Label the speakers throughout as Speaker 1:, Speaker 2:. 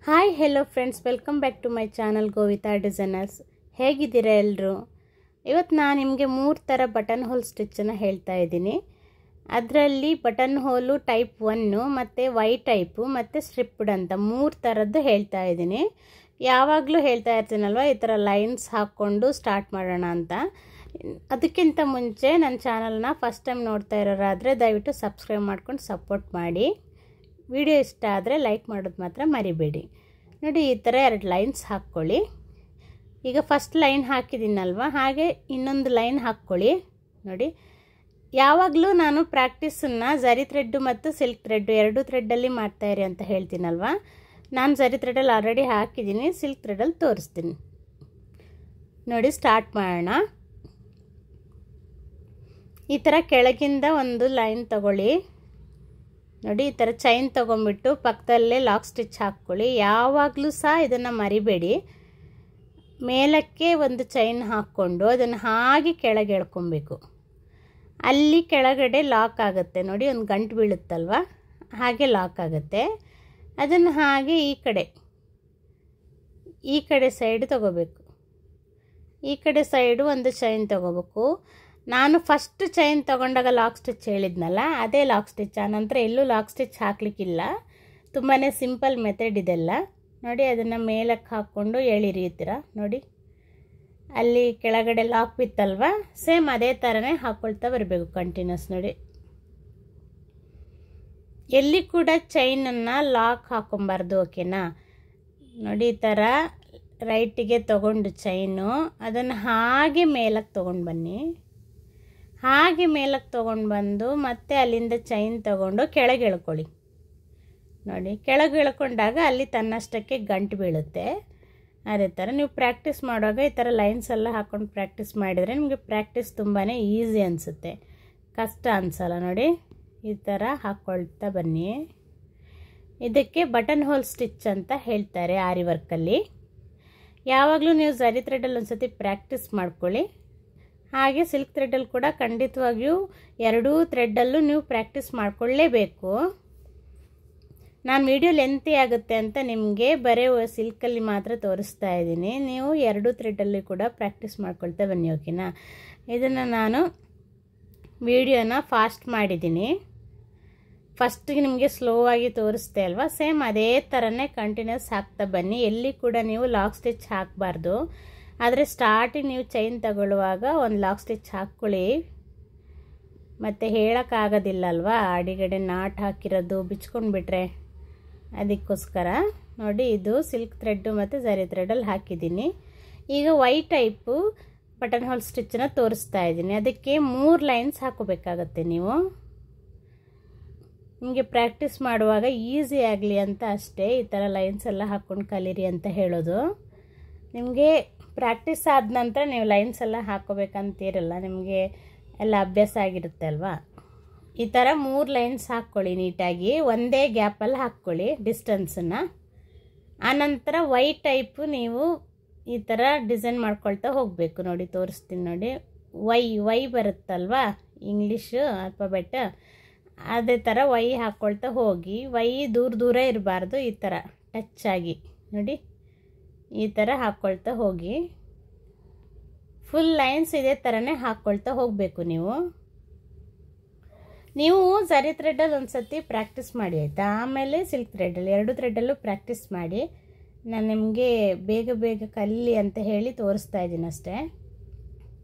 Speaker 1: Hi hello friends, welcome back to my channel Govita designers. ಹೇಗಿದ್ದೀರಾ ಎಲ್ಲರೂ? ಇವತ್ತು ನಾನು ನಿಮಗೆ 3 ಥರ ಬಟನ್ ಹೋಲ್ ಸ್ಟಿಚ್ಚನ್ನು ಹೇಳ್ತಾ ಇದ್ದೀನಿ. ಅದರಲ್ಲಿ ಬಟನ್ ಹೋಲು ಟೈಪ್ 1 ಮತ್ತು ವೈ ಟೈಪು ಮತ್ತು ಸ್ಟ್ರಿಪ್ಡ್ ಅಂತ 3 ಥರದ್ದು ಹೇಳ್ತಾ ಇದ್ದೀನಿ. ಯಾವಾಗಲೂ ಹೇಳ್ತಾ ಇರ್ತೀನಲ್ವ, ಈ ಥರ ಲೈನ್ಸ್ ಹಾಕ್ಕೊಂಡು ಸ್ಟಾರ್ಟ್ ಮಾಡೋಣ ಅಂತ. ಅದಕ್ಕಿಂತ ಮುಂಚೆ ನನ್ನ ಚಾನಲ್ನ ಫಸ್ಟ್ ಟೈಮ್ ನೋಡ್ತಾ ಇರೋರಾದರೆ ದಯವಿಟ್ಟು ಸಬ್ಸ್ಕ್ರೈಬ್ ಮಾಡ್ಕೊಂಡು ಸಪೋರ್ಟ್ ಮಾಡಿ. ವಿಡಿಯೋ ಇಷ್ಟ ಆದರೆ ಲೈಕ್ ಮಾಡೋದು ಮಾತ್ರ ಮರಿಬೇಡಿ. ನೋಡಿ, ಈ ಥರ 2 ಲೈನ್ಸ್ ಹಾಕ್ಕೊಳ್ಳಿ. ಈಗ ಫಸ್ಟ್ ಲೈನ್ ಹಾಕಿದ್ದೀನಲ್ವ, ಹಾಗೆ ಇನ್ನೊಂದು ಲೈನ್ ಹಾಕ್ಕೊಳ್ಳಿ. ನೋಡಿ, ಯಾವಾಗಲೂ ನಾನು ಪ್ರಾಕ್ಟೀಸನ್ನು ಝರಿ ಥ್ರೆಡ್ಡು ಮತ್ತು ಸಿಲ್ಕ್ ಥ್ರೆಡ್ಡು 2 ಥ್ರೆಡ್ಡಲ್ಲಿ ಮಾಡ್ತಾಯಿರಿ ಅಂತ ಹೇಳ್ತೀನಲ್ವ. ನಾನು ಝರಿ ಥ್ರೆಡಲ್ಲಿ ಆಲ್ರೆಡಿ ಹಾಕಿದ್ದೀನಿ, ಸಿಲ್ಕ್ ಥ್ರೆಡಲ್ಲಿ ತೋರಿಸ್ತೀನಿ. ನೋಡಿ, ಸ್ಟಾರ್ಟ್ ಮಾಡೋಣ. ಈ ಥರ ಕೆಳಗಿಂದ ಒಂದು ಲೈನ್ ತಗೊಳ್ಳಿ. ನೋಡಿ, ಈ ಥರ ಚೈನ್ ತೊಗೊಂಬಿಟ್ಟು ಪಕ್ಕದಲ್ಲೇ ಲಾಕ್ ಸ್ಟಿಚ್ ಹಾಕ್ಕೊಳ್ಳಿ. ಯಾವಾಗಲೂ ಸಹ ಇದನ್ನು ಮರಿಬೇಡಿ. ಮೇಲಕ್ಕೆ ಒಂದು ಚೈನ್ ಹಾಕ್ಕೊಂಡು ಅದನ್ನು ಹಾಗೆ ಕೆಳಗೆ ಎಳ್ಕೊಬೇಕು. ಅಲ್ಲಿ ಕೆಳಗಡೆ ಲಾಕ್ ಆಗುತ್ತೆ ನೋಡಿ, ಒಂದು ಗಂಟು ಬೀಳುತ್ತಲ್ವ, ಹಾಗೆ ಲಾಕ್ ಆಗುತ್ತೆ. ಅದನ್ನು ಹಾಗೆ ಈ ಕಡೆ ಸೈಡ್ ತೊಗೋಬೇಕು. ಈ ಕಡೆ ಸೈಡು ಒಂದು ಚೈನ್ ತೊಗೋಬೇಕು. ನಾನು ಫಸ್ಟ್ ಚೈನ್ ತೊಗೊಂಡಾಗ ಲಾಕ್ ಸ್ಟಿಚ್ ಹೇಳಿದ್ನಲ್ಲ, ಅದೇ ಲಾಕ್ ಸ್ಟಿಚ್. ಆನಂತರ ಎಲ್ಲೂ ಲಾಕ್ ಸ್ಟಿಚ್ ಹಾಕಲಿಕ್ಕಿಲ್ಲ. ತುಂಬಾ ಸಿಂಪಲ್ ಮೆಥಡ್ ಇದೆಲ್ಲ. ನೋಡಿ, ಅದನ್ನು ಮೇಲಕ್ಕೆ ಹಾಕ್ಕೊಂಡು ಎಳಿರಿತೀರ. ನೋಡಿ, ಅಲ್ಲಿ ಕೆಳಗಡೆ ಲಾಕ್ ಬಿತ್ತಲ್ವ, ಸೇಮ್ ಅದೇ ಥರನೇ ಹಾಕ್ಕೊಳ್ತಾ ಬರಬೇಕು ಕಂಟಿನ್ಯೂಸ್. ನೋಡಿ, ಎಲ್ಲಿ ಕೂಡ ಚೈನನ್ನು ಲಾಕ್ ಹಾಕ್ಕೊಬಾರ್ದು, ಓಕೆನಾ? ನೋಡಿ, ಈ ಥರ ರೈಟಿಗೆ ತೊಗೊಂಡು ಚೈನು ಅದನ್ನು ಹಾಗೆ ಮೇಲಕ್ಕೆ ತೊಗೊಂಡು ಬನ್ನಿ. ಹಾಗೆ ಮೇಲಕ್ಕೆ ತೊಗೊಂಡು ಬಂದು ಮತ್ತೆ ಅಲ್ಲಿಂದ ಚೈನ್ ತೊಗೊಂಡು ಕೆಳಗೆ ಎಳ್ಕೊಳ್ಳಿ. ನೋಡಿ, ಕೆಳಗೆ ಎಳ್ಕೊಂಡಾಗ ಅಲ್ಲಿ ತನ್ನಷ್ಟಕ್ಕೆ ಗಂಟು ಬೀಳುತ್ತೆ. ಅದೇ ಥರ ನೀವು ಪ್ರಾಕ್ಟೀಸ್ ಮಾಡುವಾಗ ಈ ಥರ ಲೈನ್ಸ್ ಎಲ್ಲ ಹಾಕ್ಕೊಂಡು ಪ್ರಾಕ್ಟೀಸ್ ಮಾಡಿದರೆ ನಿಮಗೆ ಪ್ರಾಕ್ಟೀಸ್ ತುಂಬಾ ಈಸಿ ಅನಿಸುತ್ತೆ, ಕಷ್ಟ ಅನಿಸಲ್ಲ. ನೋಡಿ, ಈ ಥರ ಹಾಕ್ಕೊಳ್ತಾ ಬನ್ನಿ. ಇದಕ್ಕೆ ಬಟನ್ ಹೋಲ್ ಸ್ಟಿಚ್ ಅಂತ ಹೇಳ್ತಾರೆ ಆರಿ ವರ್ಕಲ್ಲಿ. ಯಾವಾಗಲೂ ನೀವು ಝರಿ ಥ್ರೆಡಲ್ಲಿ ಒಂದು ಸತಿ ಪ್ರಾಕ್ಟೀಸ್ ಮಾಡ್ಕೊಳ್ಳಿ. ಹಾಗೆ ಸಿಲ್ಕ್ ಥ್ರೆಡ್ಡಲ್ಲಿ ಕೂಡ ಖಂಡಿತವಾಗಿಯೂ 2 ಥ್ರೆಡ್ಡಲ್ಲೂ ನೀವು ಪ್ರಾಕ್ಟೀಸ್ ಮಾಡಿಕೊಳ್ಳೇಬೇಕು. ನಾನು ವಿಡಿಯೋ ಲೆಂತಿ ಆಗುತ್ತೆ ಅಂತ ನಿಮಗೆ ಬರೀ ಸಿಲ್ಕಲ್ಲಿ ಮಾತ್ರ ತೋರಿಸ್ತಾ ಇದ್ದೀನಿ. ನೀವು 2 ಥ್ರೆಡ್ಡಲ್ಲಿ ಕೂಡ ಪ್ರಾಕ್ಟೀಸ್ ಮಾಡ್ಕೊಳ್ತಾ ಬನ್ನಿ, ಓಕೆನಾ? ಇದನ್ನು ನಾನು ವಿಡಿಯೋನ ಫಾಸ್ಟ್ ಮಾಡಿದ್ದೀನಿ. ಫಸ್ಟಿಗೆ ನಿಮಗೆ ಸ್ಲೋ ಆಗಿ ತೋರಿಸ್ತೆ ಅಲ್ವಾ, ಸೇಮ್ ಅದೇ ಥರನೇ ಕಂಟಿನ್ಯೂಸ್ ಹಾಕ್ತಾ ಬನ್ನಿ. ಎಲ್ಲಿ ಕೂಡ ನೀವು ಲಾಕ್ ಸ್ಟಿಚ್ ಹಾಕಬಾರ್ದು. ಆದರೆ ಸ್ಟಾರ್ಟಿಂಗ್ ನೀವು ಚೈನ್ ತಗೊಳ್ಳುವಾಗ ಒಂದು ಲಾಕ್ ಸ್ಟಿಚ್ ಹಾಕ್ಕೊಳ್ಳಿ. ಮತ್ತು ಹೇಳೋಕ್ಕಾಗೋದಿಲ್ಲ ಅಲ್ವಾ, ಅಡಿಗಡೆ ನಾಟ್ ಹಾಕಿರೋದು ಬಿಚ್ಕೊಂಡು ಬಿಟ್ರೆ, ಅದಕ್ಕೋಸ್ಕರ. ನೋಡಿ, ಇದು ಸಿಲ್ಕ್ ಥ್ರೆಡ್ಡು ಮತ್ತು ಝರಿ ಥ್ರೆಡಲ್ಲಿ ಹಾಕಿದ್ದೀನಿ. ಈಗ ವೈ ಟೈಪು ಬಟನ್ ಹೋಲ್ ಸ್ಟಿಚ್ಚನ್ನು ತೋರಿಸ್ತಾ ಇದ್ದೀನಿ. ಅದಕ್ಕೆ 3 ಲೈನ್ಸ್ ಹಾಕೋಬೇಕಾಗತ್ತೆ. ನೀವು ನಿಮಗೆ ಪ್ರಾಕ್ಟೀಸ್ ಮಾಡುವಾಗ ಈಸಿ ಆಗಲಿ ಅಂತ ಅಷ್ಟೇ ಈ ಥರ ಲೈನ್ಸ್ ಎಲ್ಲ ಹಾಕ್ಕೊಂಡು ಕಲೀರಿ ಅಂತ ಹೇಳೋದು. ನಿಮಗೆ ಪ್ರಾಕ್ಟೀಸ್ ಆದ ನಂತರ ನೀವು ಲೈನ್ಸ್ ಎಲ್ಲ ಹಾಕ್ಕೋಬೇಕಂತೀರಲ್ಲ, ನಿಮಗೆ ಎಲ್ಲ ಅಭ್ಯಾಸ ಆಗಿರುತ್ತೆ ಅಲ್ವಾ. ಈ ಥರ 3 ಲೈನ್ಸ್ ಹಾಕ್ಕೊಳ್ಳಿ ನೀಟಾಗಿ, ಒಂದೇ ಗ್ಯಾಪಲ್ಲಿ ಹಾಕ್ಕೊಳ್ಳಿ ಡಿಸ್ಟೆನ್ಸನ್ನು. ಆನಂತರ ವೈ ಟೈಪು ನೀವು ಈ ಥರ ಡಿಸೈನ್ ಮಾಡ್ಕೊಳ್ತಾ ಹೋಗಬೇಕು. ನೋಡಿ, ತೋರಿಸ್ತೀನಿ ನೋಡಿ. ವೈ ಬರುತ್ತಲ್ವಾ ಇಂಗ್ಲೀಷು ಆಲ್ಫಾಬೆಟ್, ಅದೇ ಥರ ವೈ ಹಾಕ್ಕೊಳ್ತಾ ಹೋಗಿ. ವೈ ದೂರ ಇರಬಾರ್ದು, ಈ ಥರ ಟಚ್ ಆಗಿ ನೋಡಿ, ಈ ಥರ ಹಾಕ್ಕೊಳ್ತಾ ಹೋಗಿ. ಫುಲ್ ಲೈನ್ಸ್ ಇದೇ ಥರನೇ ಹಾಕ್ಕೊಳ್ತಾ ಹೋಗಬೇಕು. ನೀವು ಝರಿ ಥ್ರೆಡ್ಡಲ್ಲಿ ಒಂದು ಸತಿ ಪ್ರಾಕ್ಟೀಸ್ ಮಾಡಿ, ಆಯಿತಾ? ಆಮೇಲೆ ಸಿಲ್ಕ್ ಥ್ರೆಡ್ಡಲ್ಲಿ 2 ಥ್ರೆಡ್ಡಲ್ಲೂ ಪ್ರಾಕ್ಟೀಸ್ ಮಾಡಿ. ನಾನು ನಿಮಗೆ ಬೇಗ ಕಲೀಲಿ ಅಂತ ಹೇಳಿ ತೋರಿಸ್ತಾ ಇದ್ದೀನಿ ಅಷ್ಟೇ.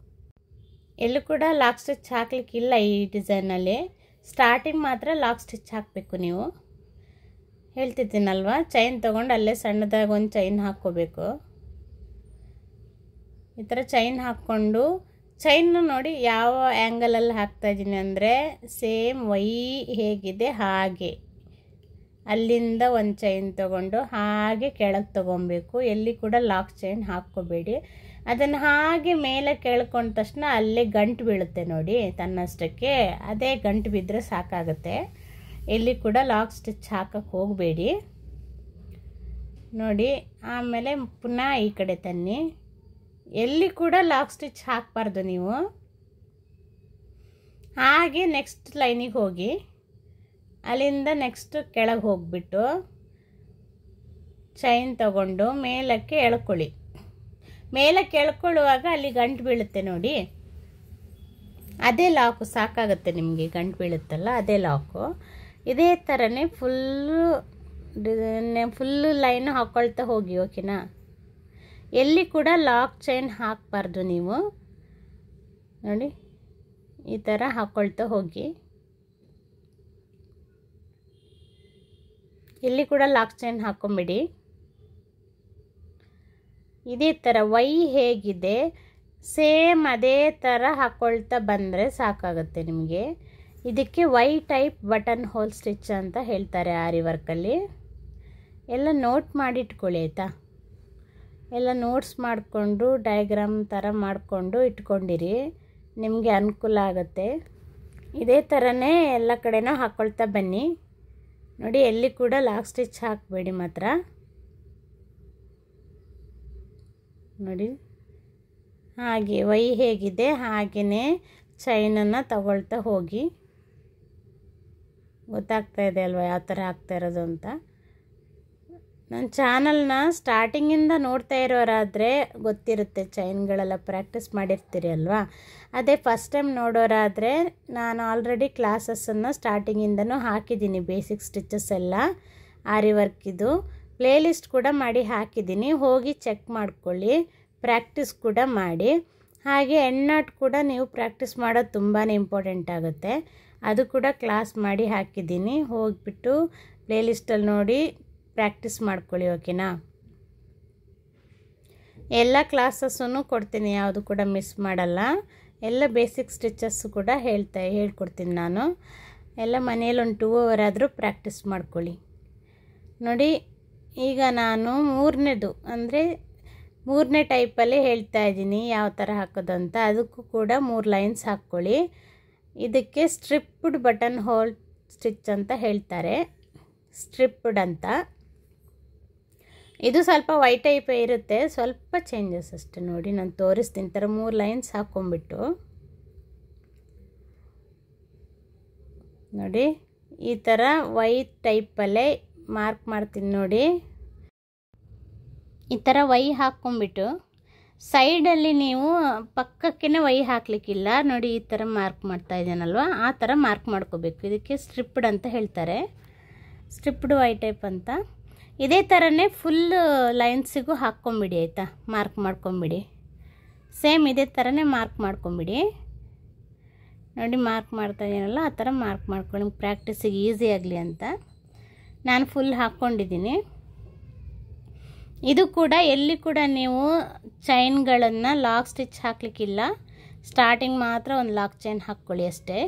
Speaker 1: ಎಲ್ಲೂ ಕೂಡ ಲಾಕ್ ಸ್ಟಿಚ್ ಹಾಕ್ಲಿಕ್ಕಿಲ್ಲ ಈ ಡಿಸೈನಲ್ಲಿ. ಸ್ಟಾರ್ಟಿಂಗ್ ಮಾತ್ರ ಲಾಕ್ ಸ್ಟಿಚ್ ಹಾಕಬೇಕು. ನೀವು ಹೇಳ್ತಿದ್ದೀನಲ್ವ, ಚೈನ್ ತೊಗೊಂಡು ಅಲ್ಲೇ ಸಣ್ಣದಾಗಿ ಒಂದು ಚೈನ್ ಹಾಕ್ಕೋಬೇಕು. ಈ ಥರ ಚೈನ್ ಹಾಕ್ಕೊಂಡು, ಚೈನು ನೋಡಿ ಯಾವ ಆ್ಯಂಗಲಲ್ಲಿ ಹಾಕ್ತಾಯಿದ್ದೀನಿ ಅಂದರೆ ಸೇಮ್ ವೈ ಹೇಗಿದೆ ಹಾಗೆ ಅಲ್ಲಿಂದ ಒಂದು ಚೈನ್ ತೊಗೊಂಡು ಹಾಗೆ ಕೆಳಗೆ ತೊಗೊಬೇಕು. ಎಲ್ಲಿ ಕೂಡ ಲಾಕ್ ಚೈನ್ ಹಾಕ್ಕೋಬೇಡಿ. ಅದನ್ನು ಹಾಗೆ ಮೇಲೆ ಕೇಳ್ಕೊಂಡ ತಕ್ಷಣ ಅಲ್ಲೇ ಗಂಟು ಬೀಳುತ್ತೆ ನೋಡಿ ತನ್ನಷ್ಟಕ್ಕೆ. ಅದೇ ಗಂಟು ಬಿದ್ದರೆ ಸಾಕಾಗುತ್ತೆ. ಎಲ್ಲಿ ಕೂಡ ಲಾಕ್ ಸ್ಟಿಚ್ ಹಾಕಕ್ಕೆ ಹೋಗಬೇಡಿ. ನೋಡಿ, ಆಮೇಲೆ ಪುನಃ ಈ ಕಡೆ ತನ್ನಿ. ಎಲ್ಲಿ ಕೂಡ ಲಾಕ್ ಸ್ಟಿಚ್ ಹಾಕಬಾರ್ದು ನೀವು. ಹಾಗೆ ನೆಕ್ಸ್ಟ್ ಲೈನಿಗೆ ಹೋಗಿ, ಅಲ್ಲಿಂದ ನೆಕ್ಸ್ಟ್ ಕೆಳಗೆ ಹೋಗಿಬಿಟ್ಟು ಚೈನ್ ತಗೊಂಡು ಮೇಲಕ್ಕೆ ಎಳ್ಕೊಳ್ಳಿ. ಮೇಲಕ್ಕೆ ಎಳ್ಕೊಳ್ಳುವಾಗ ಅಲ್ಲಿ ಗಂಟು ಬೀಳುತ್ತೆ ನೋಡಿ, ಅದೇ ಲಾಕು ಸಾಕಾಗುತ್ತೆ ನಿಮಗೆ. ಗಂಟು ಬೀಳುತ್ತಲ್ಲ ಅದೇ ಲಾಕು. ಇದೇ ಥರನೇ ಫುಲ್ಲು ಲೈನ್ ಹಾಕ್ಕೊಳ್ತಾ ಹೋಗಿ, ಓಕೆನಾ. ಎಲ್ಲಿ ಕೂಡ ಲಾಕ್ ಚೈನ್ ಹಾಕಬಾರ್ದು ನೀವು ನೋಡಿ, ಈ ಥರ ಹಾಕ್ಕೊಳ್ತಾ ಹೋಗಿ. ಎಲ್ಲಿ ಕೂಡ ಲಾಕ್ ಚೈನ್ ಹಾಕ್ಕೊಂಬಿಡಿ. ಇದೇ ಥರ ವೈ ಹೇಗಿದೆ ಸೇಮ್ ಅದೇ ಥರ ಹಾಕ್ಕೊಳ್ತಾ ಬಂದರೆ ಸಾಕಾಗುತ್ತೆ ನಿಮಗೆ. ಇದಕ್ಕೆ Y type button hole stitch ಅಂತ ಹೇಳ್ತಾರೆ ಆರಿ ವರ್ಕಲ್ಲಿ. ಎಲ್ಲ ನೋಟ್ ಮಾಡಿಟ್ಕೊಳ್ಳಿ ಆಯಿತಾ. ಎಲ್ಲ ನೋಟ್ಸ್ ಮಾಡಿಕೊಂಡು ಡಯಾಗ್ರಾಮ್ ಥರ ಮಾಡಿಕೊಂಡು ಇಟ್ಕೊಂಡಿರಿ, ನಿಮಗೆ ಅನುಕೂಲ ಆಗುತ್ತೆ. ಇದೇ ಥರನೇ ಎಲ್ಲ ಕಡೆನೂ ಹಾಕ್ಕೊಳ್ತಾ ಬನ್ನಿ ನೋಡಿ. ಎಲ್ಲಿ ಕೂಡ ಲಾಕ್ ಸ್ಟಿಚ್ ಹಾಕಬೇಡಿ ಮಾತ್ರ ನೋಡಿ. ಹಾಗೆ ವೈ ಹೇಗಿದೆ ಹಾಗೆಯೇ ಚೈನನ್ನು ತಗೊಳ್ತಾ ಹೋಗಿ. ಗೊತ್ತಾಗ್ತಾ ಇದೆ ಅಲ್ವಾ ಯಾವ ಥರ ಹಾಕ್ತಾ ಇರೋದು ಅಂತ. ನನ್ನ ಚಾನಲ್ನ ಸ್ಟಾರ್ಟಿಂಗಿಂದ ನೋಡ್ತಾ ಇರೋರಾದರೆ ಗೊತ್ತಿರುತ್ತೆ, ಚೈನ್ಗಳೆಲ್ಲ ಪ್ರಾಕ್ಟೀಸ್ ಮಾಡಿರ್ತೀರಿ ಅಲ್ವಾ. ಅದೇ ಫಸ್ಟ್ ಟೈಮ್ ನೋಡೋರಾದರೆ ನಾನು ಆಲ್ರೆಡಿ ಕ್ಲಾಸಸ್ಸನ್ನು ಸ್ಟಾರ್ಟಿಂಗಿಂದನೂ ಹಾಕಿದ್ದೀನಿ. ಬೇಸಿಕ್ ಸ್ಟಿಚಸ್ ಎಲ್ಲ ಆರಿ ವರ್ಕಿದು ಪ್ಲೇಲಿಸ್ಟ್ ಕೂಡ ಮಾಡಿ ಹಾಕಿದ್ದೀನಿ, ಹೋಗಿ ಚೆಕ್ ಮಾಡ್ಕೊಳ್ಳಿ. ಪ್ರಾಕ್ಟೀಸ್ ಕೂಡ ಮಾಡಿ. ಹಾಗೆ ಹೆಣ್ಣಾಟ್ ಕೂಡ ನೀವು ಪ್ರಾಕ್ಟೀಸ್ ಮಾಡೋದು ತುಂಬಾ ಇಂಪಾರ್ಟೆಂಟ್ ಆಗುತ್ತೆ, ಅದು ಕೂಡ ಕ್ಲಾಸ್ ಮಾಡಿ ಹಾಕಿದ್ದೀನಿ. ಹೋಗಿಬಿಟ್ಟು ಪ್ಲೇಲಿಸ್ಟಲ್ಲಿ ನೋಡಿ ಪ್ರಾಕ್ಟೀಸ್ ಮಾಡ್ಕೊಳ್ಳಿ, ಓಕೆನಾ. ಎಲ್ಲ ಕ್ಲಾಸಸ್ಸನ್ನು ಕೊಡ್ತೀನಿ, ಯಾವುದು ಕೂಡ ಮಿಸ್ ಮಾಡಲ್ಲ. ಎಲ್ಲ ಬೇಸಿಕ್ ಸ್ಟಿಚಸ್ಸು ಕೂಡ ಹೇಳ್ಕೊಡ್ತೀನಿ ನಾನು. ಎಲ್ಲ ಮನೆಯಲ್ಲಿ ಒಂದು 2 hour ಆದರೂ ಪ್ರಾಕ್ಟೀಸ್ ಮಾಡ್ಕೊಳ್ಳಿ ನೋಡಿ. ಈಗ ನಾನು ಮೂರನೇ ಟೈಪಲ್ಲಿ ಹೇಳ್ತಾ ಇದ್ದೀನಿ ಯಾವ ಥರ ಹಾಕೋದು ಅಂತ. ಅದಕ್ಕೂ ಕೂಡ 3 ಲೈನ್ಸ್ ಹಾಕ್ಕೊಳ್ಳಿ. ಇದಕ್ಕೆ ಸ್ಟ್ರಿಪ್ಡ್ ಬಟನ್ ಹೋಲ್ ಸ್ಟಿಚ್ ಅಂತ ಹೇಳ್ತಾರೆ, ಸ್ಟ್ರಿಪ್ಡ್ ಅಂತ. ಇದು ಸ್ವಲ್ಪ ವೈ ಟೈಪೇ ಇರುತ್ತೆ, ಸ್ವಲ್ಪ ಚೇಂಜಸ್ ಅಷ್ಟೇ ನೋಡಿ. ನಾನು ತೋರಿಸ್ತೀನಿ ಥರ 3 ಲೈನ್ಸ್ ಹಾಕ್ಕೊಂಬಿಟ್ಟು ನೋಡಿ. ಈ ಥರ ವೈ ಟೈಪಲ್ಲೇ ಮಾರ್ಕ್ ಮಾಡ್ತೀನಿ ನೋಡಿ. ಈ ಥರ ವೈ ಹಾಕ್ಕೊಂಬಿಟ್ಟು ಸೈಡಲ್ಲಿ ನೀವು ಪಕ್ಕಕ್ಕೇ ವೈ ಹಾಕಲಿಕ್ಕಿಲ್ಲ ನೋಡಿ. ಈ ಥರ ಮಾರ್ಕ್ ಮಾಡ್ತಾ ಇದ್ದೀನಲ್ವ, ಆ ಥರ ಮಾರ್ಕ್ ಮಾಡ್ಕೋಬೇಕು. ಇದಕ್ಕೆ ಸ್ಟ್ರಿಪ್ಡ್ ಅಂತ ಹೇಳ್ತಾರೆ, ಸ್ಟ್ರಿಪ್ಡ್ ವೈ ಟೈಪ್ ಅಂತ. ಇದೇ ಥರನೇ ಫುಲ್ ಲೈನ್ಸಿಗೂ ಹಾಕ್ಕೊಂಬಿಡಿ ಆಯಿತಾ. ಮಾರ್ಕ್ ಮಾಡ್ಕೊಂಬಿಡಿ, ಸೇಮ್ ಇದೇ ಥರನೇ ಮಾರ್ಕ್ ಮಾಡ್ಕೊಂಬಿಡಿ ನೋಡಿ. ಮಾರ್ಕ್ ಮಾಡ್ತಾ ಇದ್ದೀನಲ್ಲ ಆ ಥರ ಮಾರ್ಕ್ ಮಾಡ್ಕೊಂಡು ನಿಮ್ಗೆ ಪ್ರಾಕ್ಟೀಸಿಗೆ ಈಸಿ ಆಗಲಿ ಅಂತ ನಾನು ಫುಲ್ ಹಾಕ್ಕೊಂಡಿದ್ದೀನಿ. ಇದು ಕೂಡ ಎಲ್ಲಿ ಕೂಡ ನೀವು ಚೈನ್ಗಳನ್ನು ಲಾಕ್ ಸ್ಟಿಚ್ ಹಾಕಲಿಕ್ಕಿಲ್ಲ, ಸ್ಟಾರ್ಟಿಂಗ್ ಮಾತ್ರ ಒಂದು ಲಾಕ್ ಚೈನ್ ಹಾಕ್ಕೊಳ್ಳಿ ಅಷ್ಟೇ.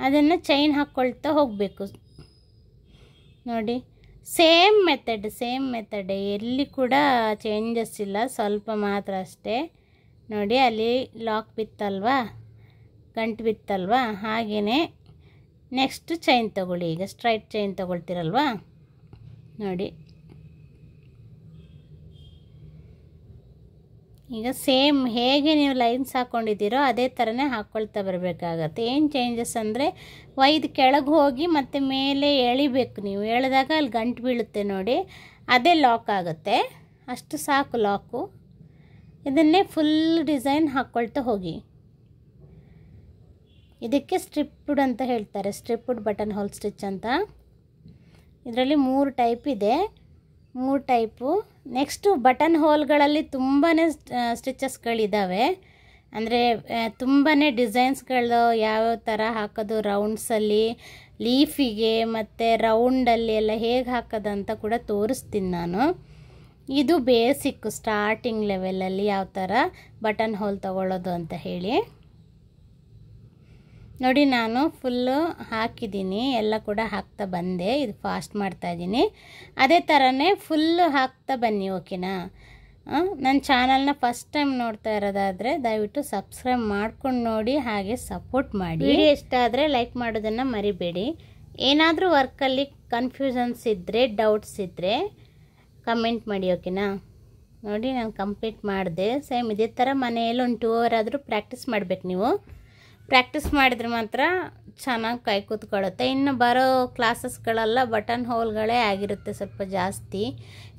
Speaker 1: ಅದನ್ನು ಚೈನ್ ಹಾಕ್ಕೊಳ್ತಾ ಹೋಗಬೇಕು ನೋಡಿ. ಸೇಮ್ ಮೆಥಡ್, ಎಲ್ಲಿ ಕೂಡ ಚೇಂಜಸ್ ಇಲ್ಲ, ಸ್ವಲ್ಪ ಮಾತ್ರ ಅಷ್ಟೇ ನೋಡಿ. ಅಲ್ಲಿ ಲಾಕ್ ಬಿತ್ತಲ್ವಾ, ಗಂಟು ಬಿತ್ತಲ್ವಾ, ಹಾಗೆಯೇ ನೆಕ್ಸ್ಟ್ ಚೈನ್ ತಗೊಳ್ಳಿ. ಈಗ ಸ್ಟ್ರೈಟ್ ಚೈನ್ ತಗೊಳ್ತೀರಲ್ವಾ ನೋಡಿ. ಈಗ ಸೇಮ್ ಹೇಗೆ ನೀವು ಲೈನ್ಸ್ ಹಾಕ್ಕೊಂಡಿದ್ದೀರೋ ಅದೇ ಥರನೇ ಹಾಕ್ಕೊಳ್ತಾ ಬರಬೇಕಾಗತ್ತೆ. ಏನು ಚೇಂಜಸ್ ಅಂದರೆ ವೈದು ಕೆಳಗೆ ಹೋಗಿ ಮತ್ತು ಮೇಲೆ ಎಳಿಬೇಕು. ನೀವು ಎಳೆದಾಗ ಅಲ್ಲಿ ಗಂಟು ಬೀಳುತ್ತೆ ನೋಡಿ, ಅದೇ ಲಾಕ್ ಆಗುತ್ತೆ, ಅಷ್ಟು ಸಾಕು ಲಾಕು. ಇದನ್ನೇ ಫುಲ್ ಡಿಸೈನ್ ಹಾಕ್ಕೊಳ್ತಾ ಹೋಗಿ. ಇದಕ್ಕೆ ಸ್ಟ್ರಿಪ್ಡ್ ಅಂತ ಹೇಳ್ತಾರೆ, ಸ್ಟ್ರಿಪ್ಡ್ ಬಟನ್ ಹೋಲ್ ಸ್ಟಿಚ್ ಅಂತ. ಇದರಲ್ಲಿ 3 ಟೈಪ್ ಇದೆ, 3 ಟೈಪು. ನೆಕ್ಸ್ಟು ಬಟನ್ ಹೋಲ್ಗಳಲ್ಲಿ ತುಂಬಾ ಸ್ಟಿಚಸ್ಗಳಿದ್ದಾವೆ, ಅಂದರೆ ತುಂಬಾ ಡಿಸೈನ್ಸ್ಗಳು ಯಾವ್ಯಾವ ಥರ ಹಾಕೋದು, ರೌಂಡ್ಸಲ್ಲಿ, ಲೀಫಿಗೆ ಮತ್ತು ರೌಂಡಲ್ಲಿ ಎಲ್ಲ ಹೇಗೆ ಹಾಕೋದಂತ ಕೂಡ ತೋರಿಸ್ತೀನಿ ನಾನು. ಇದು ಬೇಸಿಕ್ ಸ್ಟಾರ್ಟಿಂಗ್ ಲೆವೆಲಲ್ಲಿ ಯಾವ ಥರ ಬಟನ್ ಹೋಲ್ ತಗೊಳ್ಳೋದು ಅಂತ ಹೇಳಿ ನೋಡಿ. ನಾನು ಫುಲ್ಲು ಹಾಕಿದ್ದೀನಿ, ಎಲ್ಲ ಕೂಡ ಹಾಕ್ತಾ ಬಂದೆ. ಇದು ಫಾಸ್ಟ್ ಮಾಡ್ತಾಯಿದ್ದೀನಿ. ಅದೇ ಥರನೇ ಫುಲ್ಲು ಹಾಕ್ತಾ ಬನ್ನಿ, ಓಕೆನಾ. ನನ್ನ ಚಾನಲ್ನ ಫಸ್ಟ್ ಟೈಮ್ ನೋಡ್ತಾ ಇರೋದಾದರೆ ದಯವಿಟ್ಟು ಸಬ್ಸ್ಕ್ರೈಬ್ ಮಾಡ್ಕೊಂಡು ನೋಡಿ, ಹಾಗೆ ಸಪೋರ್ಟ್ ಮಾಡಿ. ವಿಡಿಯೋ ಇಷ್ಟ ಆದರೆ ಲೈಕ್ ಮಾಡೋದನ್ನು ಮರಿಬೇಡಿ. ಏನಾದರೂ ವರ್ಕಲ್ಲಿ ಕನ್ಫ್ಯೂಷನ್ಸ್ ಇದ್ದರೆ, ಡೌಟ್ಸ್ ಇದ್ದರೆ ಕಮೆಂಟ್ ಮಾಡಿ, ಓಕೆನಾ. ನೋಡಿ ನಾನು ಕಂಪ್ಲೀಟ್ ಮಾಡಿದೆ. ಸೇಮ್ ಇದೇ ಥರ ಮನೆಯಲ್ಲಿ ಒಂದು 2 hour ಆದರೂ ಪ್ರಾಕ್ಟೀಸ್ ಮಾಡಬೇಕು ನೀವು. ಪ್ರಾಕ್ಟೀಸ್ ಮಾಡಿದ್ರೆ ಮಾತ್ರ ಚೆನ್ನಾಗಿ ಕೈ ಕೂತ್ಕೊಳ್ಳುತ್ತೆ. ಇನ್ನು ಬರೋ ಕ್ಲಾಸಸ್ಗಳೆಲ್ಲ ಬಟನ್ ಹೋಲ್ಗಳೇ ಆಗಿರುತ್ತೆ, ಸ್ವಲ್ಪ ಜಾಸ್ತಿ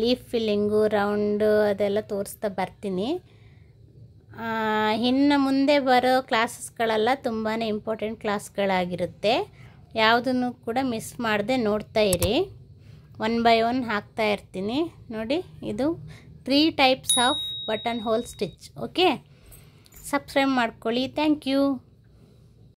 Speaker 1: ಲೀಫ್ ಫಿಲ್ಲಿಂಗು ರೌಂಡು ಅದೆಲ್ಲ ತೋರಿಸ್ತಾ ಬರ್ತೀನಿ. ಇನ್ನು ಮುಂದೆ ಬರೋ ಕ್ಲಾಸಸ್ಗಳೆಲ್ಲ ತುಂಬಾ ಇಂಪಾರ್ಟೆಂಟ್ ಕ್ಲಾಸ್ಗಳಾಗಿರುತ್ತೆ. ಯಾವುದನ್ನು ಕೂಡ ಮಿಸ್ ಮಾಡದೆ ನೋಡ್ತಾ ಇರಿ. 1 by 1 ಹಾಕ್ತಾ ಇರ್ತೀನಿ. ನೋಡಿ, ಇದು 3 types of button hole stitch. Okay, ಸಬ್ಸ್ಕ್ರೈಬ್ ಮಾಡ್ಕೊಳ್ಳಿ. Thank you.